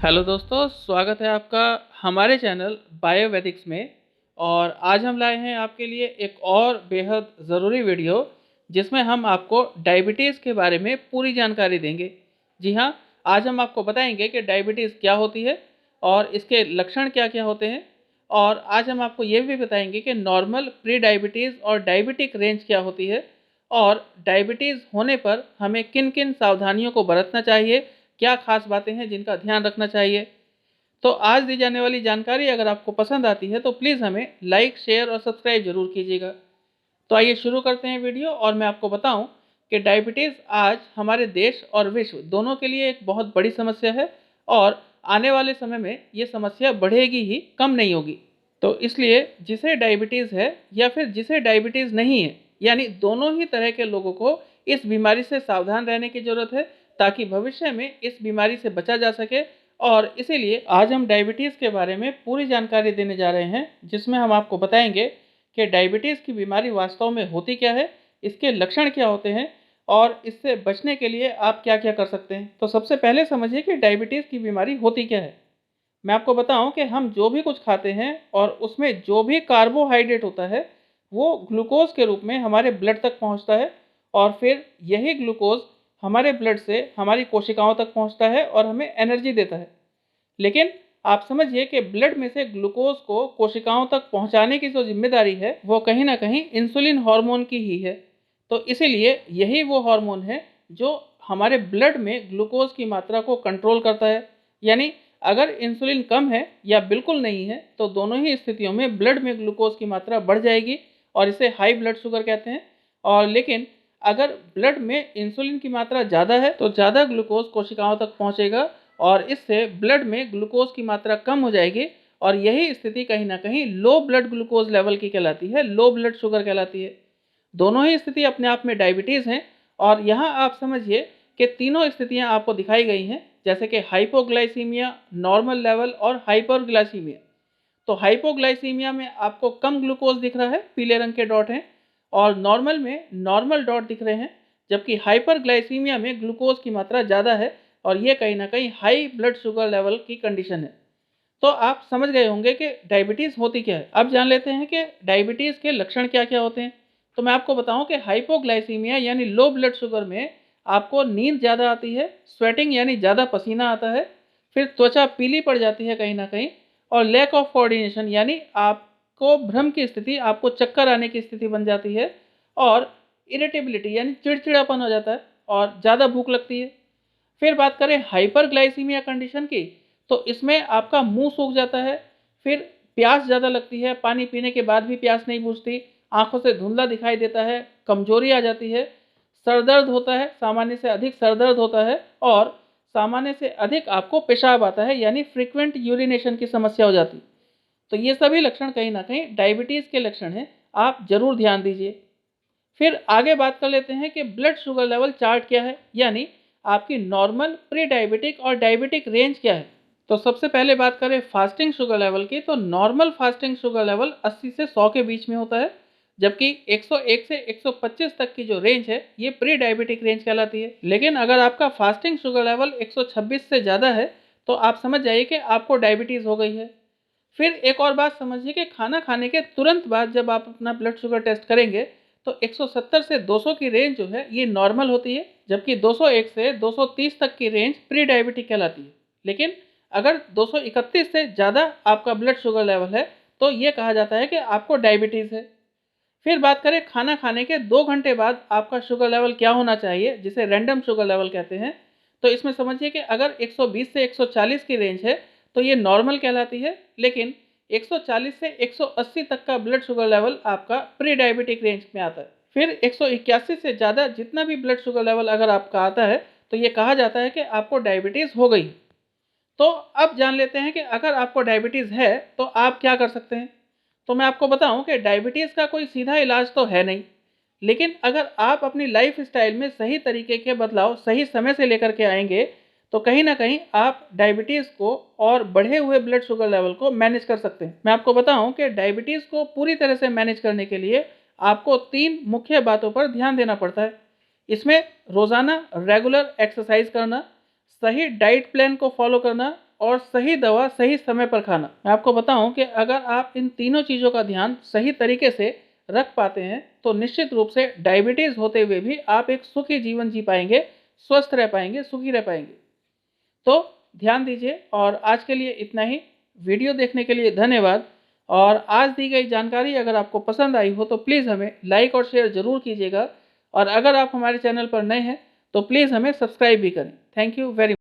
Hello दोस्तों, स्वागत है आपका हमारे चैनल बायोवैदिक्स में। और आज हम लाए हैं आपके लिए एक और बेहद ज़रूरी वीडियो जिसमें हम आपको डायबिटीज़ के बारे में पूरी जानकारी देंगे। जी हाँ, आज हम आपको बताएंगे कि डायबिटीज़ क्या होती है और इसके लक्षण क्या क्या होते हैं। और आज हम आपको ये भी बताएंगे कि नॉर्मल, प्री डायबिटीज़ और डायबिटिक रेंज क्या होती है और डायबिटीज़ होने पर हमें किन किन सावधानियों को बरतना चाहिए, क्या खास बातें हैं जिनका ध्यान रखना चाहिए। तो आज दी जाने वाली जानकारी अगर आपको पसंद आती है तो प्लीज़ हमें लाइक, शेयर और सब्सक्राइब जरूर कीजिएगा। तो आइए शुरू करते हैं वीडियो। और मैं आपको बताऊं कि डायबिटीज़ आज हमारे देश और विश्व दोनों के लिए एक बहुत बड़ी समस्या है और आने वाले समय में ये समस्या बढ़ेगी ही, कम नहीं होगी। तो इसलिए जिसे डायबिटीज़ है या फिर जिसे डायबिटीज़ नहीं है, यानी दोनों ही तरह के लोगों को इस बीमारी से सावधान रहने की ज़रूरत है ताकि भविष्य में इस बीमारी से बचा जा सके। और इसीलिए आज हम डायबिटीज़ के बारे में पूरी जानकारी देने जा रहे हैं, जिसमें हम आपको बताएंगे कि डायबिटीज़ की बीमारी वास्तव में होती क्या है, इसके लक्षण क्या होते हैं और इससे बचने के लिए आप क्या क्या कर सकते हैं। तो सबसे पहले समझिए कि डायबिटीज़ की बीमारी होती क्या है। मैं आपको बताऊं कि हम जो भी कुछ खाते हैं और उसमें जो भी कार्बोहाइड्रेट होता है वो ग्लूकोज के रूप में हमारे ब्लड तक पहुंचता है और फिर यही ग्लूकोज हमारे ब्लड से हमारी कोशिकाओं तक पहुंचता है और हमें एनर्जी देता है। लेकिन आप समझिए कि ब्लड में से ग्लूकोज को कोशिकाओं तक पहुंचाने की जो जिम्मेदारी है वो कहीं ना कहीं इंसुलिन हार्मोन की ही है। तो इसीलिए यही वो हार्मोन है जो हमारे ब्लड में ग्लूकोज की मात्रा को कंट्रोल करता है। यानी अगर इंसुलिन कम है या बिल्कुल नहीं है तो दोनों ही स्थितियों में ब्लड में ग्लूकोज की मात्रा बढ़ जाएगी और इसे हाई ब्लड शुगर कहते हैं। और लेकिन अगर ब्लड में इंसुलिन की मात्रा ज़्यादा है तो ज़्यादा ग्लूकोज कोशिकाओं तक पहुंचेगा और इससे ब्लड में ग्लूकोज की मात्रा कम हो जाएगी। और यही स्थिति कहीं ना कहीं लो ब्लड ग्लूकोज लेवल की कहलाती है, लो ब्लड शुगर कहलाती है। दोनों ही स्थिति अपने आप में डायबिटीज़ हैं। और यहाँ आप समझिए कि तीनों स्थितियाँ आपको दिखाई गई हैं, जैसे कि हाइपोग्लाइसीमिया, नॉर्मल लेवल और हाइपरग्लाइसीमिया। तो हाइपोग्लाइसीमिया में आपको कम ग्लूकोज दिख रहा है, पीले रंग के डॉट हैं, और नॉर्मल में नॉर्मल डॉट दिख रहे हैं। जबकि हाइपरग्लाइसीमिया में ग्लूकोज की मात्रा ज़्यादा है और ये कहीं ना कहीं हाई ब्लड शुगर लेवल की कंडीशन है। तो आप समझ गए होंगे कि डायबिटीज़ होती क्या है। अब जान लेते हैं कि डायबिटीज़ के लक्षण क्या क्या होते हैं। तो मैं आपको बताऊं कि हाइपोग्लाइसीमिया यानी लो ब्लड शुगर में आपको नींद ज़्यादा आती है, स्वेटिंग यानी ज़्यादा पसीना आता है, फिर त्वचा पीली पड़ जाती है कहीं ना कहीं, और लैक ऑफ कोऑर्डिनेशन यानी आपको भ्रम की स्थिति, आपको चक्कर आने की स्थिति बन जाती है, और इरिटेबिलिटी यानी चिड़चिड़ापन हो जाता है और ज़्यादा भूख लगती है। फिर बात करें हाइपरग्लाइसीमिया कंडीशन की, तो इसमें आपका मुंह सूख जाता है, फिर प्यास ज़्यादा लगती है, पानी पीने के बाद भी प्यास नहीं बुझती, आंखों से धुंधला दिखाई देता है, कमजोरी आ जाती है, सरदर्द होता है, सामान्य से अधिक सरदर्द होता है, और सामान्य से अधिक आपको पेशाब आता है यानी फ्रीक्वेंट यूरिनेशन की समस्या हो जाती। तो ये सभी लक्षण कहीं ना कहीं डायबिटीज़ के लक्षण हैं, आप जरूर ध्यान दीजिए। फिर आगे बात कर लेते हैं कि ब्लड शुगर लेवल चार्ट क्या है, यानी आपकी नॉर्मल, प्री डायबिटिक और डायबिटिक रेंज क्या है। तो सबसे पहले बात करें फास्टिंग शुगर लेवल की, तो नॉर्मल फास्टिंग शुगर लेवल 80 से 100 के बीच में होता है, जबकि 101 से 125 तक की जो रेंज है ये प्री डायबिटिक रेंज कहलाती है। लेकिन अगर आपका फास्टिंग शुगर लेवल 126 से ज़्यादा है तो आप समझ जाइए कि आपको डायबिटीज़ हो गई है। फिर एक और बात समझिए कि खाना खाने के तुरंत बाद जब आप अपना ब्लड शुगर टेस्ट करेंगे तो 170 से 200 की रेंज जो है ये नॉर्मल होती है, जबकि 201 से 230 तक की रेंज प्री डायबिटिक कहलाती है। लेकिन अगर 231 से ज़्यादा आपका ब्लड शुगर लेवल है तो ये कहा जाता है कि आपको डायबिटीज़ है। फिर बात करें खाना खाने के 2 घंटे बाद आपका शुगर लेवल क्या होना चाहिए, जिसे रैंडम शुगर लेवल कहते हैं। तो इसमें समझिए कि अगर 120 से 140 की रेंज है तो ये नॉर्मल कहलाती है, लेकिन 140 से 180 तक का ब्लड शुगर लेवल आपका प्री डायबिटिक रेंज में आता है। फिर 181 से ज़्यादा जितना भी ब्लड शुगर लेवल अगर आपका आता है तो ये कहा जाता है कि आपको डायबिटीज़ हो गई। तो अब जान लेते हैं कि अगर आपको डायबिटीज़ है तो आप क्या कर सकते हैं। तो मैं आपको बताऊं कि डायबिटीज़ का कोई सीधा इलाज तो है नहीं, लेकिन अगर आप अपनी लाइफ स्टाइल में सही तरीके के बदलाव सही समय से लेकर के आएंगे तो कहीं ना कहीं आप डायबिटीज़ को और बढ़े हुए ब्लड शुगर लेवल को मैनेज कर सकते हैं। मैं आपको बताऊं कि डायबिटीज़ को पूरी तरह से मैनेज करने के लिए आपको 3 मुख्य बातों पर ध्यान देना पड़ता है। इसमें रोज़ाना रेगुलर एक्सरसाइज करना, सही डाइट प्लान को फॉलो करना, और सही दवा सही समय पर खाना। मैं आपको बताऊं कि अगर आप इन तीनों चीज़ों का ध्यान सही तरीके से रख पाते हैं तो निश्चित रूप से डायबिटीज़ होते हुए भी आप एक सुखी जीवन जी पाएंगे, स्वस्थ रह पाएंगे, सुखी रह पाएंगे। तो ध्यान दीजिए, और आज के लिए इतना ही। वीडियो देखने के लिए धन्यवाद। और आज दी गई जानकारी अगर आपको पसंद आई हो तो प्लीज़ हमें लाइक और शेयर ज़रूर कीजिएगा। और अगर आप हमारे चैनल पर नए हैं तो प्लीज़ हमें सब्सक्राइब भी करें। Thank you very much.